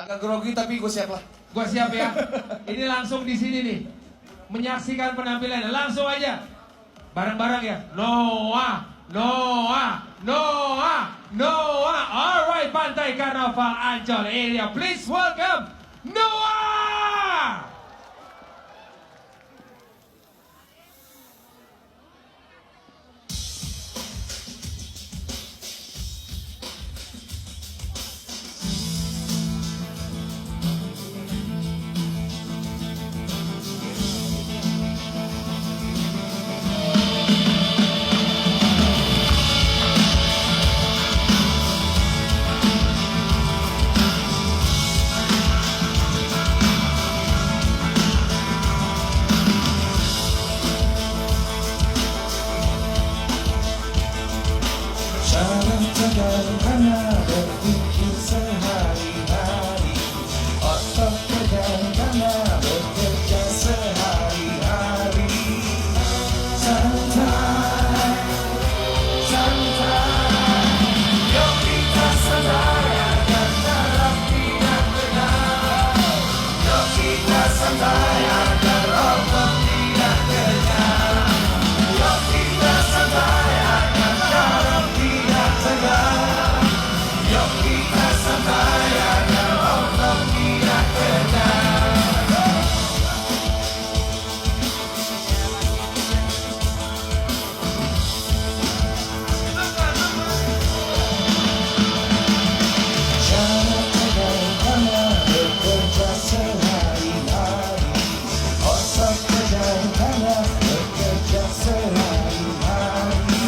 Agak grogi tapi gue siap lah. Gua siap ya. Ini langsung di sini nih. Menyaksikan penampilan. Langsung aja. Bareng-bareng ya. Noah, Noah, Noah, Noah. Alright, Pantai Karnaval Ancol area. Please welcome Noah. Jangan tegang karena berpikir sehari-hari. Otak tegang karena bekerja sehari-hari. Santai, santai. Yuk kita santai agar saraf tidak tegang. Yuk kita santai agar otak tidak tegang. Yuk kita santai agar saraf tidak tegang. Yuk kita santai agar otak tidak tegang. Jangan tegang karena bekerja sehari-hari. Otak tegang karena bekerja sehari-hari.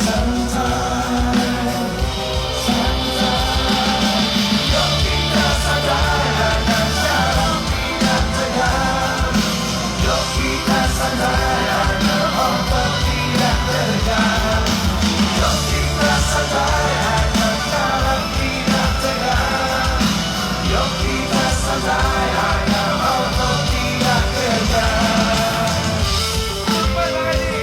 Santai, santai. Yuk kita santai agar saraf tidak tegang. Yuk kita santai agar otak tidak tegang. Yuk kita santai agar saraf tidak tegang. Yuk kita santai agar otak tidak tegang. Sampai lagi.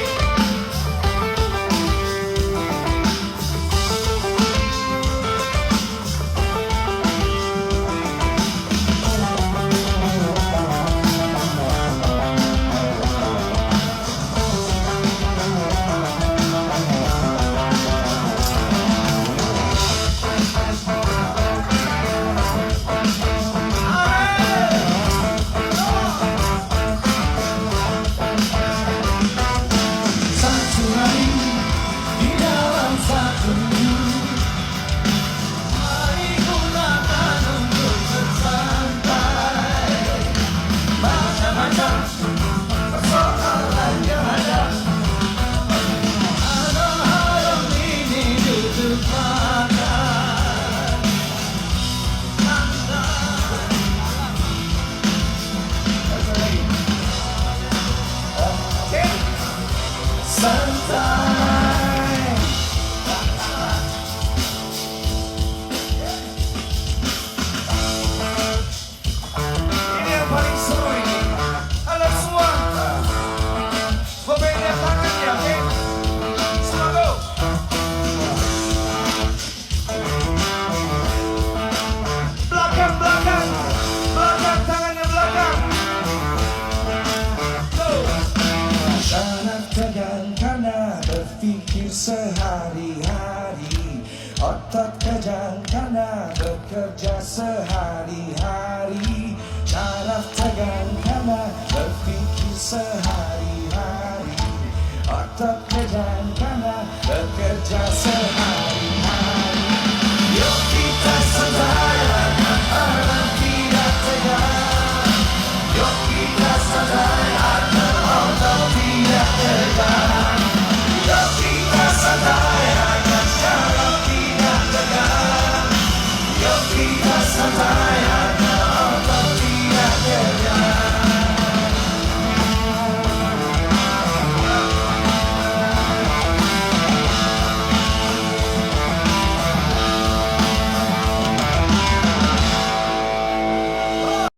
Satu hari di dalam satu minggu. Mari gunakan untuk bersantai. Macam-macam persoalan yang ada. Ada hal ini tutup mata. Santai. Oke. Santai. Ini yang paling seru ini. Halo semua. Gue pengen lihat tangannya, oke? Semua go. Belakang, belakang. Belakang, tangannya belakang. Go. Jangan tegang karena berpikir sehari-hari. Otak tegang karena bekerja sehari-hari. Saraf tegang karena berpikir sehari-hari. Otak tegang karena bekerja sehari-hari.